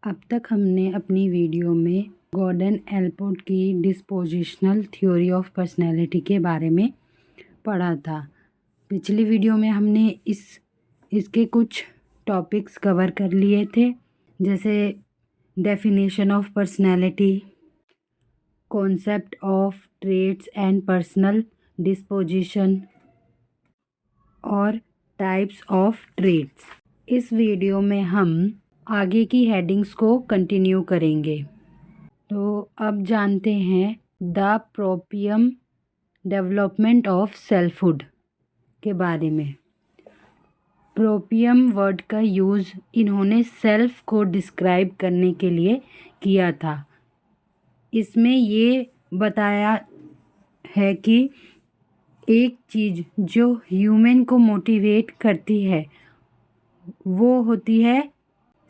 अब तक हमने अपनी वीडियो में गॉर्डन एल्पोर्ट की डिस्पोजिशनल थ्योरी ऑफ पर्सनैलिटी के बारे में पढ़ा था। पिछली वीडियो में हमने इसके कुछ टॉपिक्स कवर कर लिए थे, जैसे definition of personality, concept of traits and personal disposition और टाइप्स ऑफ ट्रेट्स। इस वीडियो में हम आगे की हेडिंग्स को कंटिन्यू करेंगे। तो अब जानते हैं द प्रोपियम डेवलपमेंट ऑफ सेल्फहुड के बारे में। प्रोपियम वर्ड का यूज़ इन्होंने सेल्फ को डिस्क्राइब करने के लिए किया था। इसमें ये बताया है कि एक चीज़ जो ह्यूमन को मोटिवेट करती है वो होती है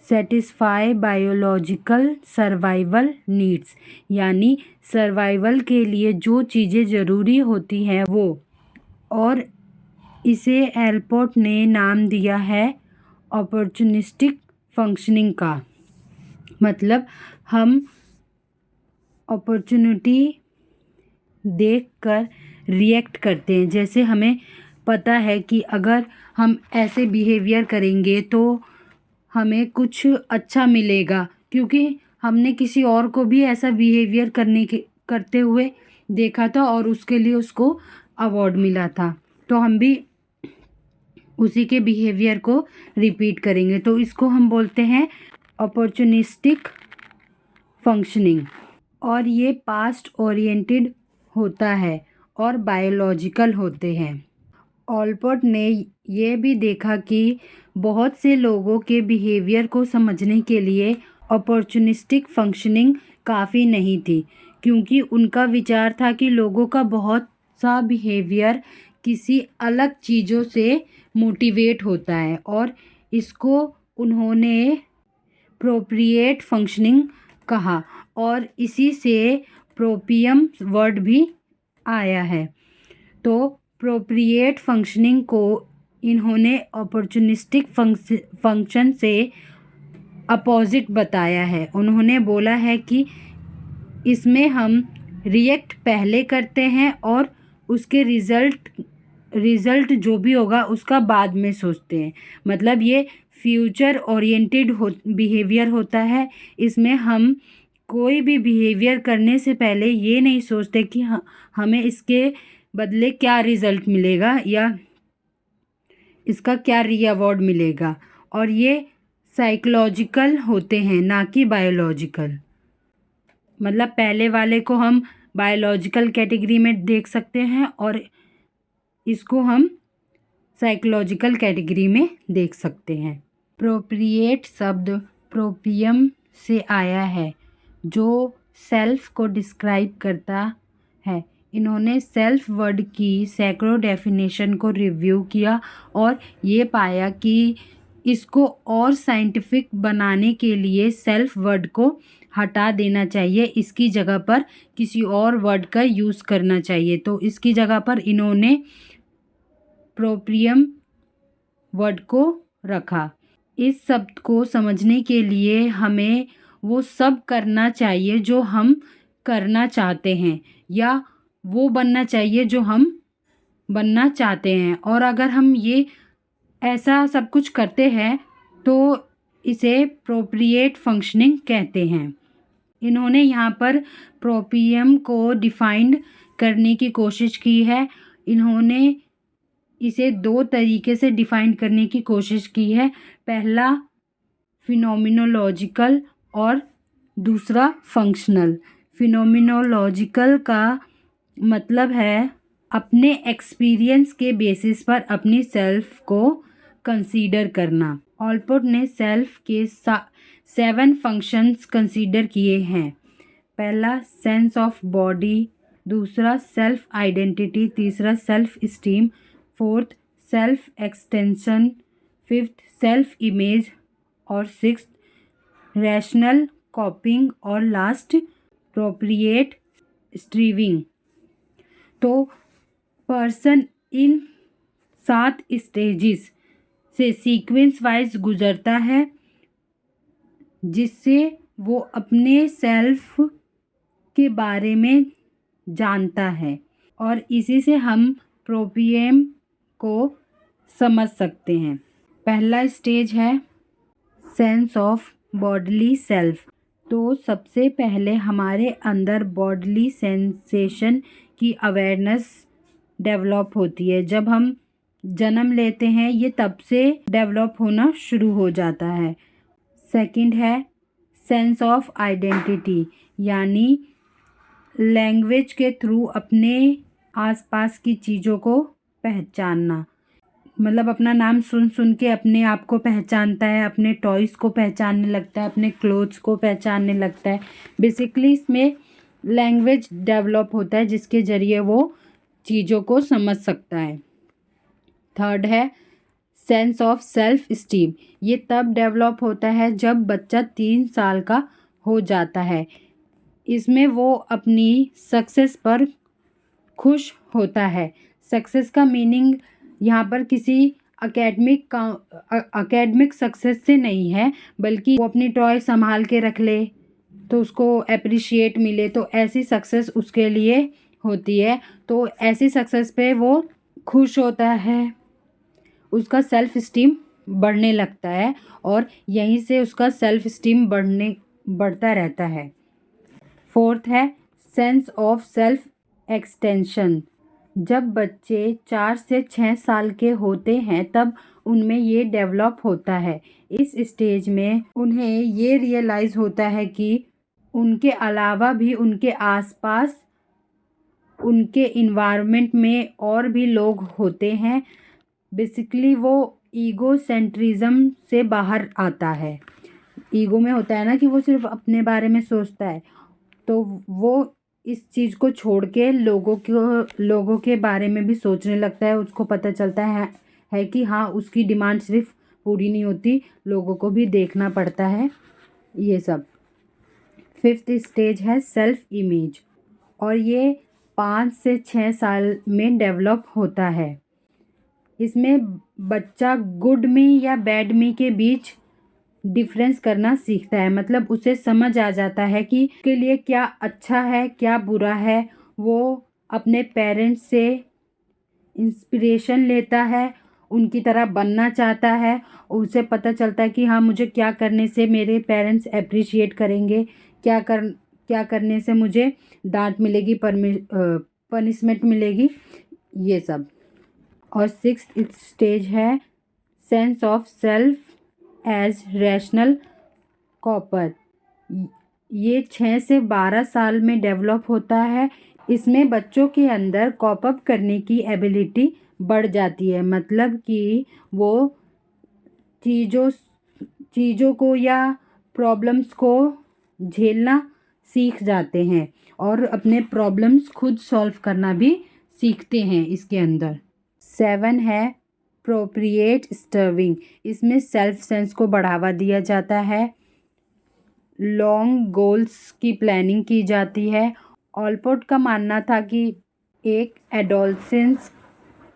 सेटिस्फाई बायोलॉजिकल सर्वाइवल नीड्स, यानी सर्वाइवल के लिए जो चीज़ें ज़रूरी होती हैं वो। और इसे एल्पोर्ट ने नाम दिया है अपॉर्चुनिस्टिक फंक्शनिंग का। मतलब हम अपॉर्चुनिटी देखकर रिएक्ट करते हैं। जैसे हमें पता है कि अगर हम ऐसे बिहेवियर करेंगे तो हमें कुछ अच्छा मिलेगा, क्योंकि हमने किसी और को भी ऐसा बिहेवियर करते हुए देखा था और उसके लिए उसको अवार्ड मिला था, तो हम भी उसी के बिहेवियर को रिपीट करेंगे। तो इसको हम बोलते हैं अपॉर्चुनिस्टिक फंक्शनिंग। और ये पास्ट ओरिएंटेड होता है और बायोलॉजिकल होते हैं। ऑलपोर्ट ने ये भी देखा कि बहुत से लोगों के बिहेवियर को समझने के लिए अपॉर्चुनिस्टिक फंक्शनिंग काफ़ी नहीं थी, क्योंकि उनका विचार था कि लोगों का बहुत सा बिहेवियर किसी अलग चीज़ों से मोटिवेट होता है, और इसको उन्होंने प्रोप्रिएट फंक्शनिंग कहा, और इसी से प्रोपियम वर्ड भी आया है। तो प्रोप्रिएट फंक्शनिंग को इन्होंने अपॉर्चुनिस्टिक फंक्शन से अपोजिट बताया है। उन्होंने बोला है कि इसमें हम रिएक्ट पहले करते हैं और उसके रिज़ल्ट जो भी होगा उसका बाद में सोचते हैं। मतलब ये फ्यूचर ओरिएंटेड बिहेवियर होता है। इसमें हम कोई भी बिहेवियर करने से पहले ये नहीं सोचते कि हमें इसके बदले क्या रिज़ल्ट मिलेगा या इसका क्या रीअवार्ड मिलेगा। और ये साइकोलॉजिकल होते हैं, ना कि बायोलॉजिकल। मतलब पहले वाले को हम बायोलॉजिकल कैटेगरी में देख सकते हैं और इसको हम साइकोलॉजिकल कैटेगरी में देख सकते हैं। प्रोप्रिएट शब्द प्रोपियम से आया है, जो सेल्फ को डिस्क्राइब करता है। इन्होंने सेल्फ वर्ड की सैकड़ों डेफिनेशन को रिव्यू किया और ये पाया कि इसको और साइंटिफिक बनाने के लिए सेल्फ वर्ड को हटा देना चाहिए, इसकी जगह पर किसी और वर्ड का यूज़ करना चाहिए। तो इसकी जगह पर इन्होंने प्रोप्रियम वर्ड को रखा। इस शब्द को समझने के लिए हमें वो सब करना चाहिए जो हम करना चाहते हैं, या वो बनना चाहिए जो हम बनना चाहते हैं। और अगर हम ये ऐसा सब कुछ करते हैं तो इसे प्रोप्रिएट फंक्शनिंग कहते हैं। इन्होंने यहाँ पर प्रोपियम को डिफाइंड करने की कोशिश की है। इन्होंने इसे दो तरीके से डिफाइन करने की कोशिश की है। पहला फिनोमिनोलॉजिकल और दूसरा फंक्शनल। फिनोमिनोलॉजिकल का मतलब है अपने एक्सपीरियंस के बेसिस पर अपनी सेल्फ को कंसीडर करना। ऑलपोर्ट ने सेल्फ के 7 फंक्शंस कंसीडर किए हैं। पहला सेंस ऑफ बॉडी, दूसरा सेल्फ आइडेंटिटी, तीसरा self esteem, fourth self extension, fifth self image, और सिक्स्थ रैशनल कॉपिंग, और लास्ट प्रोप्रिएट स्ट्रीविंग। तो पर्सन इन 7 स्टेजेस से सीक्वेंस वाइज गुजरता है, जिससे वो अपने सेल्फ के बारे में जानता है और इसी से हम प्रोपियम को समझ सकते हैं। पहला स्टेज है सेंस ऑफ बॉडली सेल्फ। तो सबसे पहले हमारे अंदर बॉडली सेंसेशन की अवेयरनेस डेवलप होती है। जब हम जन्म लेते हैं ये तब से डेवलप होना शुरू हो जाता है। सेकंड है सेंस ऑफ आइडेंटिटी, यानी लैंग्वेज के थ्रू अपने आसपास की चीज़ों को पहचानना। मतलब अपना नाम सुन सुन के अपने आप को पहचानता है, अपने टॉयज़ को पहचानने लगता है, अपने क्लोथ्स को पहचानने लगता है। बेसिकली इसमें लैंग्वेज डेवलप होता है जिसके ज़रिए वो चीज़ों को समझ सकता है। थर्ड है सेंस ऑफ सेल्फ इस्टीम। ये तब डेवलप होता है जब बच्चा 3 साल का हो जाता है। इसमें वो अपनी सक्सेस पर खुश होता है। सक्सेस का मीनिंग यहाँ पर किसी अकेडमिक सक्सेस से नहीं है, बल्कि वो अपनी टॉय संभाल के रख ले तो उसको अप्रिशिएट मिले, तो ऐसी सक्सेस उसके लिए होती है। तो ऐसी सक्सेस पे वो खुश होता है, उसका सेल्फ इस्टीम बढ़ने लगता है और यहीं से उसका सेल्फ इस्टीम बढ़ता रहता है। फोर्थ है सेंस ऑफ सेल्फ एक्सटेंशन। जब बच्चे 4 से 6 साल के होते हैं तब उनमें ये डेवलप होता है। इस स्टेज में उन्हें ये रियलाइज़ होता है कि उनके अलावा भी उनके आसपास उनके इन्वायरमेंट में और भी लोग होते हैं। बेसिकली वो ईगो सेंट्रिज्म से बाहर आता है। ईगो में होता है ना कि वो सिर्फ अपने बारे में सोचता है, तो वो इस चीज़ को छोड़ के लोगों के बारे में भी सोचने लगता है। उसको पता चलता है कि हाँ, उसकी डिमांड सिर्फ पूरी नहीं होती, लोगों को भी देखना पड़ता है, ये सब। फिफ्थ स्टेज है सेल्फ इमेज और ये 5 से 6 साल में डेवलप होता है। इसमें बच्चा गुड मी या बैड मी के बीच डिफरेंस करना सीखता है। मतलब उसे समझ आ जाता है कि उसके लिए क्या अच्छा है क्या बुरा है। वो अपने पेरेंट्स से इंस्पिरेशन लेता है, उनकी तरह बनना चाहता है। उसे पता चलता है कि हाँ, मुझे क्या करने से मेरे पेरेंट्स अप्रिशिएट करेंगे, क्या करने से मुझे डांट मिलेगी, पनिशमेंट मिलेगी, ये सब। और सिक्स्थ स्टेज है sense of self as rational copper. ये 6 से 12 साल में डेवलप होता है। इसमें बच्चों के अंदर कॉप अप करने की एबिलिटी बढ़ जाती है। मतलब कि वो चीज़ों को या प्रॉब्लम्स को झेलना सीख जाते हैं और अपने प्रॉब्लम्स खुद सॉल्व करना भी सीखते हैं इसके अंदर। 7 है प्रोप्रिएट स्टर्विंग। इसमें सेल्फ सेंस को बढ़ावा दिया जाता है, लॉन्ग गोल्स की प्लानिंग की जाती है। ऑलपोर्ट का मानना था कि एक एडोलसेंस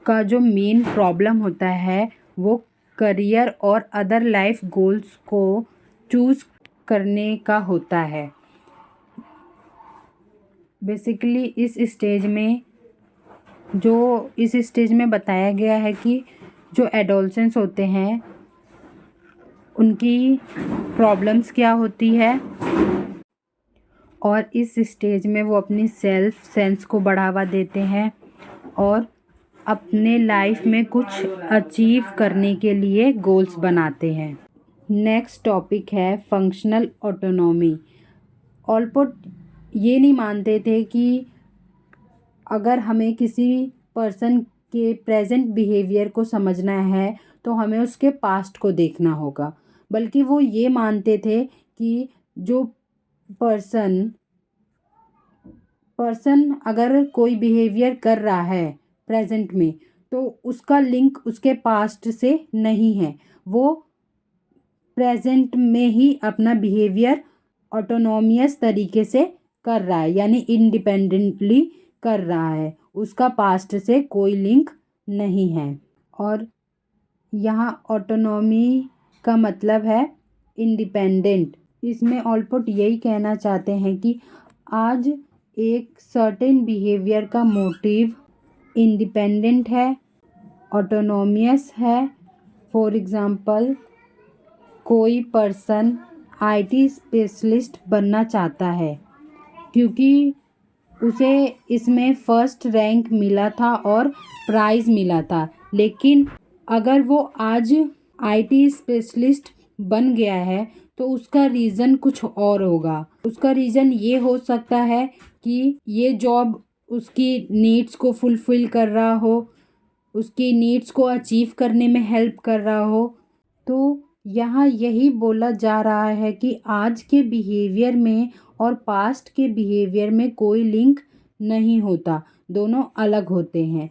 का जो मेन प्रॉब्लम होता है वो करियर और अदर लाइफ गोल्स को चूज़ करने का होता है। बेसिकली इस स्टेज में बताया गया है कि जो एडोलसेंस होते हैं उनकी प्रॉब्लम्स क्या होती है और इस स्टेज में वो अपनी सेल्फ सेंस को बढ़ावा देते हैं और अपने लाइफ में कुछ अचीव करने के लिए गोल्स बनाते हैं। नेक्स्ट टॉपिक है फंक्शनल ऑटोनॉमी। ऑलपोर्ट ये नहीं मानते थे कि अगर हमें किसी पर्सन के प्रेजेंट बिहेवियर को समझना है तो हमें उसके पास्ट को देखना होगा, बल्कि वो ये मानते थे कि जो पर्सन अगर कोई बिहेवियर कर रहा है प्रेजेंट में तो उसका लिंक उसके पास्ट से नहीं है। वो प्रेजेंट में ही अपना बिहेवियर ऑटोनोमियस तरीके से कर रहा है, यानी इंडिपेंडेंटली कर रहा है, उसका पास्ट से कोई लिंक नहीं है। और यहाँ ऑटोनॉमी का मतलब है इंडिपेंडेंट, इसमें ऑलपोर्ट यही कहना चाहते हैं कि आज एक सर्टेन बिहेवियर का मोटिव इंडिपेंडेंट है, ऑटोनोमियस है। फॉर एग्ज़ाम्पल, कोई पर्सन आईटी स्पेशलिस्ट बनना चाहता है क्योंकि उसे इसमें फर्स्ट रैंक मिला था और प्राइज़ मिला था। लेकिन अगर वो आज आईटी स्पेशलिस्ट बन गया है तो उसका रीज़न कुछ और होगा। उसका रीज़न ये हो सकता है कि ये जॉब उसकी नीड्स को फुलफ़िल कर रहा हो, उसकी नीड्स को अचीव करने में हेल्प कर रहा हो। तो यहाँ यही बोला जा रहा है कि आज के बिहेवियर में और पास्ट के बिहेवियर में कोई लिंक नहीं होता, दोनों अलग होते हैं।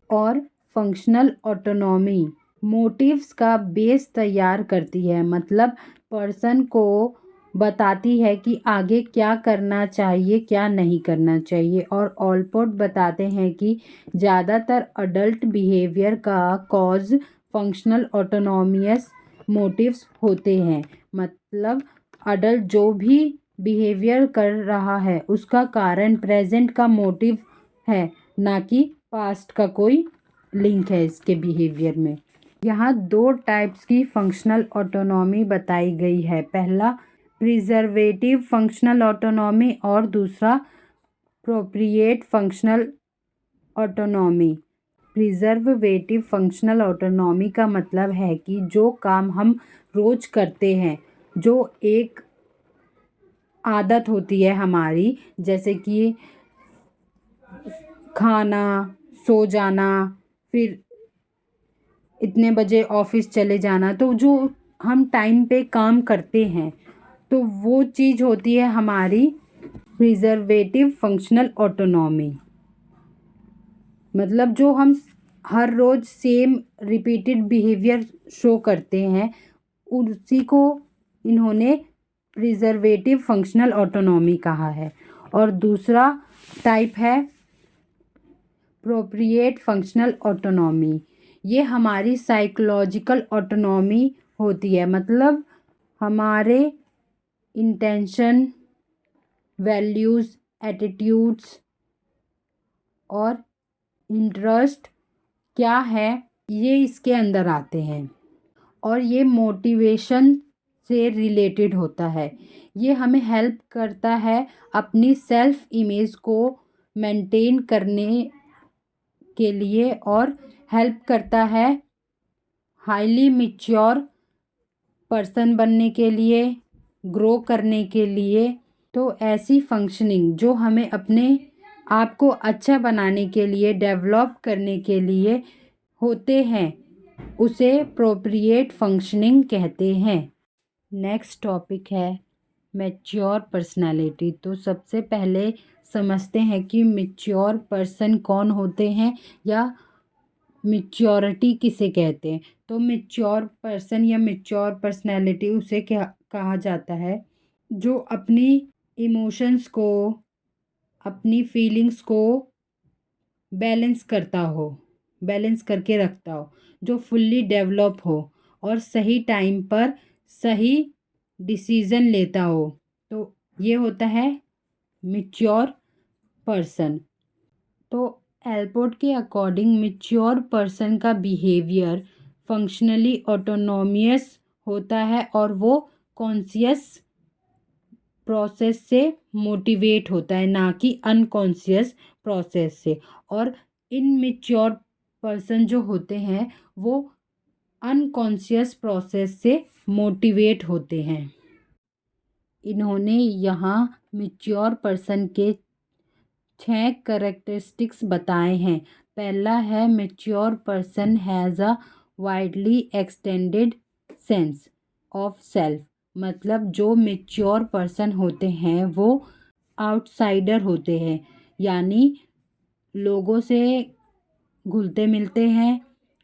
और फंक्शनल ऑटोनॉमी मोटिव्स का बेस तैयार करती है, मतलब पर्सन को बताती है कि आगे क्या करना चाहिए क्या नहीं करना चाहिए। और ऑलपोर्ट बताते हैं कि ज़्यादातर अडल्ट बिहेवियर का कॉज फंक्शनल ऑटोनॉमियस मोटिव्स होते हैं, मतलब अडल्ट जो भी बिहेवियर कर रहा है उसका कारण प्रेजेंट का मोटिव है, ना कि पास्ट का कोई लिंक है इसके बिहेवियर में। यहाँ दो टाइप्स की फंक्शनल ऑटोनॉमी बताई गई है, पहला प्रिजर्वेटिव फंक्शनल ऑटोनॉमी और दूसरा प्रोप्रिएट functional autonomy. Preservative functional autonomy का मतलब है कि जो काम हम रोज़ करते हैं, जो एक आदत होती है हमारी, जैसे कि खाना, सो जाना, फिर इतने बजे ऑफिस चले जाना, तो जो हम टाइम पे काम करते हैं तो वो चीज़ होती है हमारी प्रिजर्वेटिव फंक्शनल ऑटोनॉमी। मतलब जो हम हर रोज़ सेम रिपीटेड बिहेवियर शो करते हैं उसी को इन्होंने प्रिजर्वेटिव फंक्शनल ऑटोनॉमी कहा है। और दूसरा टाइप है प्रोप्रिएट फंक्शनल ऑटोनॉमी। ये हमारी साइकोलॉजिकल ऑटोनॉमी होती है, मतलब हमारे इंटेंशन, वैल्यूज़, एटीट्यूड्स और इंटरेस्ट क्या है ये इसके अंदर आते हैं। और ये मोटिवेशन से रिलेटेड होता है। ये हमें हेल्प करता है अपनी सेल्फ इमेज को मेंटेन करने के लिए और हेल्प करता है हाईली मैच्योर पर्सन बनने के लिए, ग्रो करने के लिए। तो ऐसी फंक्शनिंग जो हमें अपने आप को अच्छा बनाने के लिए, डेवलप करने के लिए होते हैं, उसे प्रोप्रिएट फंक्शनिंग कहते हैं। नेक्स्ट टॉपिक है मैच्योर पर्सनालिटी। तो सबसे पहले समझते हैं कि मैच्योर पर्सन कौन होते हैं या मैच्योरिटी किसे कहते हैं। तो मैच्योर पर्सन या मैच्योर पर्सनालिटी उसे क्या कहा जाता है जो अपनी इमोशंस को, अपनी फीलिंग्स को बैलेंस करता हो, बैलेंस करके रखता हो, जो फुल्ली डेवलप हो और सही टाइम पर सही डिसीज़न लेता हो। तो ये होता है मैच्योर पर्सन। तो एल्पोर्ट के अकॉर्डिंग मैच्योर पर्सन का बिहेवियर फंक्शनली ऑटोनोमियस होता है और वो कॉन्शियस प्रोसेस से मोटिवेट होता है, ना कि अनकॉन्शियस प्रोसेस से। और इनमेच्योर पर्सन जो होते हैं वो अनकॉन्शियस प्रोसेस से मोटिवेट होते हैं। इन्होंने यहाँ मैच्योर पर्सन के 6 करेक्टरिस्टिक्स बताए हैं। पहला है mature person has a widely extended sense of self. मतलब जो मैच्योर पर्सन होते हैं वो आउटसाइडर होते हैं, यानी लोगों से घुलते मिलते हैं,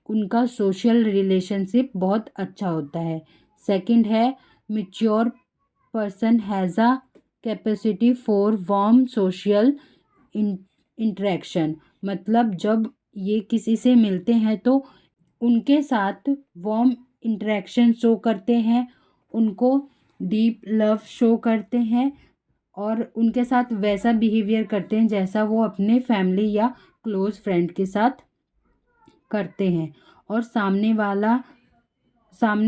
उनका सोशल रिलेशनशिप बहुत अच्छा होता है। सेकंड है mature person has a capacity for warm social interaction. मतलब जब ये किसी से मिलते हैं तो उनके साथ वार्म इंटरेक्शन शो करते हैं, उनको डीप लव शो करते हैं और उनके साथ वैसा बिहेवियर करते हैं जैसा वो अपने फैमिली या क्लोज़ फ्रेंड के साथ करते हैं, और सामने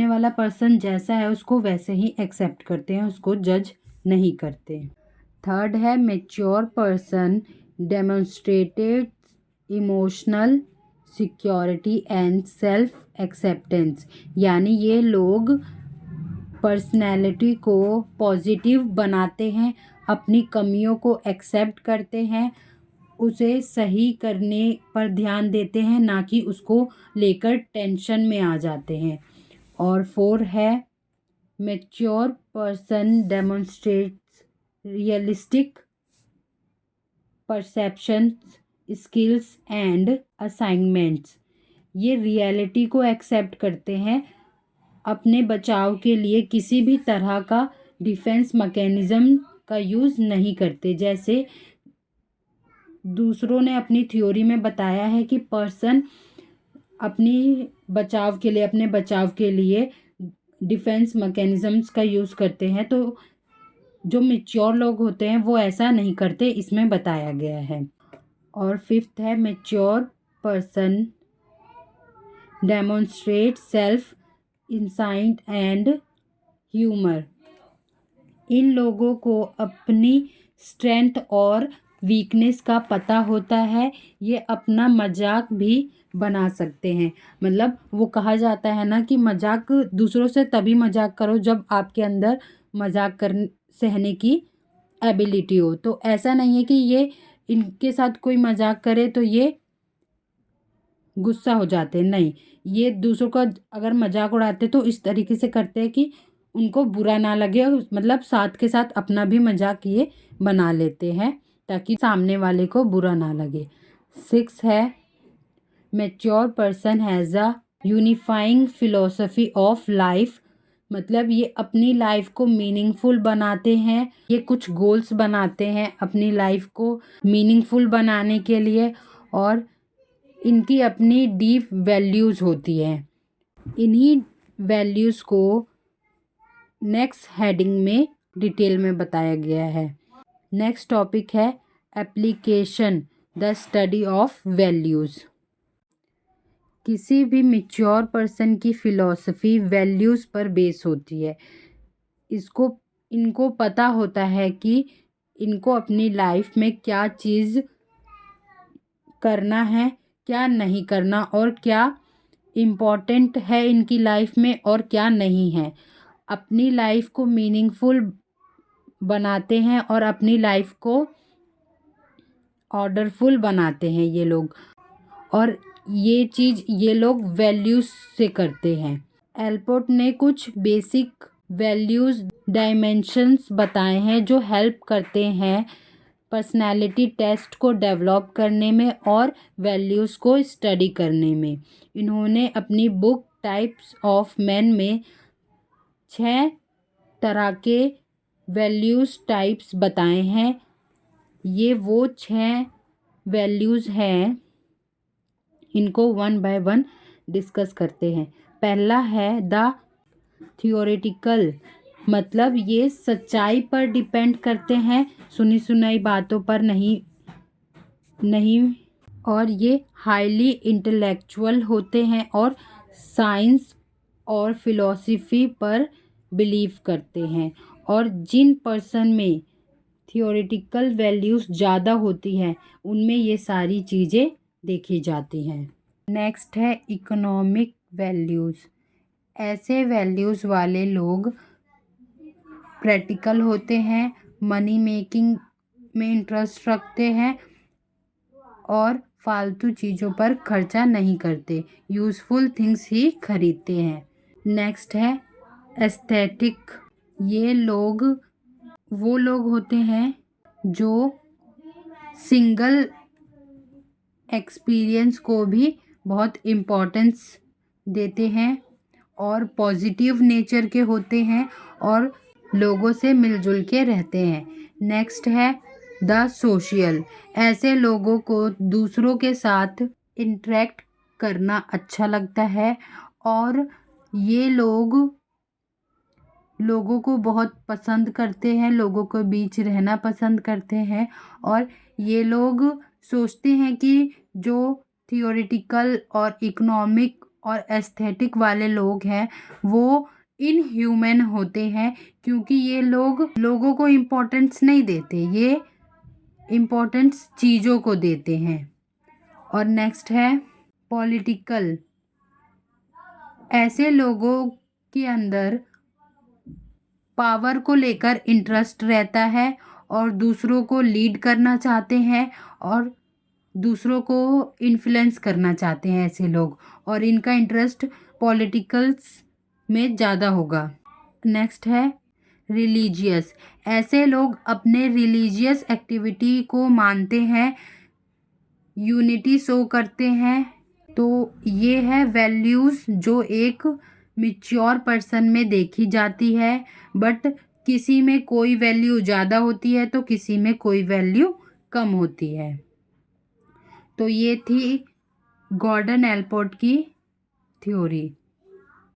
वाला पर्सन जैसा है उसको वैसे ही एक्सेप्ट करते हैं, उसको जज नहीं करते। थर्ड है mature person demonstrated emotional security and self acceptance, यानी ये लोग पर्सनैलिटी को पॉजिटिव बनाते हैं, अपनी कमियों को एक्सेप्ट करते हैं, उसे सही करने पर ध्यान देते हैं, ना कि उसको लेकर टेंशन में आ जाते हैं। और फोर है mature person demonstrates realistic perceptions skills and assignments, ये रियलिटी को एक्सेप्ट करते हैं, अपने बचाव के लिए किसी भी तरह का डिफेंस मैकेनिज्म का यूज़ नहीं करते। जैसे दूसरों ने अपनी थ्योरी में बताया है कि पर्सन अपने बचाव के लिए डिफेंस मैकेनिज्म्स का यूज़ करते हैं, तो जो मैच्योर लोग होते हैं वो ऐसा नहीं करते, इसमें बताया गया है। और फिफ्थ है mature person demonstrate self insight and humour, इन लोगों को अपनी स्ट्रेंथ और वीकनेस का पता होता है, ये अपना मजाक भी बना सकते हैं। मतलब वो कहा जाता है ना कि मजाक दूसरों से तभी मजाक करो जब आपके अंदर मजाक कर सहने की एबिलिटी हो। तो ऐसा नहीं है कि ये इनके साथ कोई मजाक करे तो ये गुस्सा हो जाते, नहीं, ये दूसरों का अगर मजाक उड़ाते तो इस तरीके से करते हैं कि उनको बुरा ना लगे, और मतलब साथ के साथ अपना भी मजाक ये बना लेते हैं ताकि सामने वाले को बुरा ना लगे। सिक्स है mature person has a unifying philosophy of life, मतलब ये अपनी लाइफ को मीनिंगफुल बनाते हैं, ये कुछ गोल्स बनाते हैं अपनी लाइफ को मीनिंगफुल बनाने के लिए, और इनकी अपनी डीप वैल्यूज़ होती हैं। इन्हीं वैल्यूज़ को नेक्स्ट हेडिंग में डिटेल में बताया गया है। नेक्स्ट टॉपिक है application the study of values. किसी भी मैच्योर पर्सन की फ़िलॉसफी वैल्यूज़ पर बेस होती है। इनको पता होता है कि इनको अपनी लाइफ में क्या चीज़ करना है, क्या नहीं करना, और क्या इम्पोर्टेंट है इनकी लाइफ में और क्या नहीं है। अपनी लाइफ को मीनिंगफुल बनाते हैं और अपनी लाइफ को ऑर्डरफुल बनाते हैं ये लोग, और ये चीज़ ये लोग वैल्यूज़ से करते हैं। एल्पोर्ट ने कुछ बेसिक वैल्यूज़ डायमेंशंस बताए हैं जो हेल्प करते हैं पर्सनालिटी टेस्ट को डेवलप करने में और वैल्यूज़ को स्टडी करने में। इन्होंने अपनी बुक टाइप्स ऑफ मैन में 6 तरह के वैल्यूज़ टाइप्स बताए हैं। ये वो 6 वैल्यूज़ हैं, इनको वन बाय वन डिस्कस करते हैं। पहला है द थियोरेटिकल, मतलब ये सच्चाई पर डिपेंड करते हैं, सुनी सुनाई बातों पर नहीं, और ये हाईली इंटेलेक्चुअल होते हैं और साइंस और फिलॉसफी पर बिलीव करते हैं। और जिन पर्सन में थियोरेटिकल वैल्यूज़ ज़्यादा होती हैं उनमें ये सारी चीज़ें देखी जाती हैं। नेक्स्ट है इकोनॉमिक वैल्यूज़। ऐसे वैल्यूज़ वाले लोग प्रैक्टिकल होते हैं, मनी मेकिंग में इंटरेस्ट रखते हैं और फालतू चीज़ों पर खर्चा नहीं करते, यूज़फुल थिंग्स ही खरीदते हैं। नेक्स्ट है एस्थेटिक। ये लोग वो लोग होते हैं जो सिंगल एक्सपीरियंस को भी बहुत इम्पोर्टेंस देते हैं और पॉजिटिव नेचर के होते हैं और लोगों से मिलजुल के रहते हैं। नेक्स्ट है द सोशल। ऐसे लोगों को दूसरों के साथ इंटरेक्ट करना अच्छा लगता है और ये लोग लोगों को बहुत पसंद करते हैं, लोगों के बीच रहना पसंद करते हैं। और ये लोग सोचते हैं कि जो थियोरेटिकल और इकोनॉमिक और एस्थेटिक वाले लोग हैं वो इनह्यूमन होते हैं, क्योंकि ये लोग लोगों को इम्पोर्टेंस नहीं देते, ये इम्पोर्टेंस चीज़ों को देते हैं। और नेक्स्ट है पॉलिटिकल। ऐसे लोगों के अंदर पावर को लेकर इंटरेस्ट रहता है और दूसरों को लीड करना चाहते हैं और दूसरों को इन्फ्लुएंस करना चाहते हैं ऐसे लोग, और इनका इंटरेस्ट पॉलिटिकल्स में ज़्यादा होगा। नेक्स्ट है रिलीजियस। ऐसे लोग अपने रिलीजियस एक्टिविटी को मानते हैं, यूनिटी शो करते हैं। तो ये है वैल्यूज़ जो एक मैच्योर पर्सन में देखी जाती है, बट किसी में कोई वैल्यू ज़्यादा होती है तो किसी में कोई वैल्यू कम होती है। तो ये थी गॉर्डन एल्पोर्ट की थ्योरी।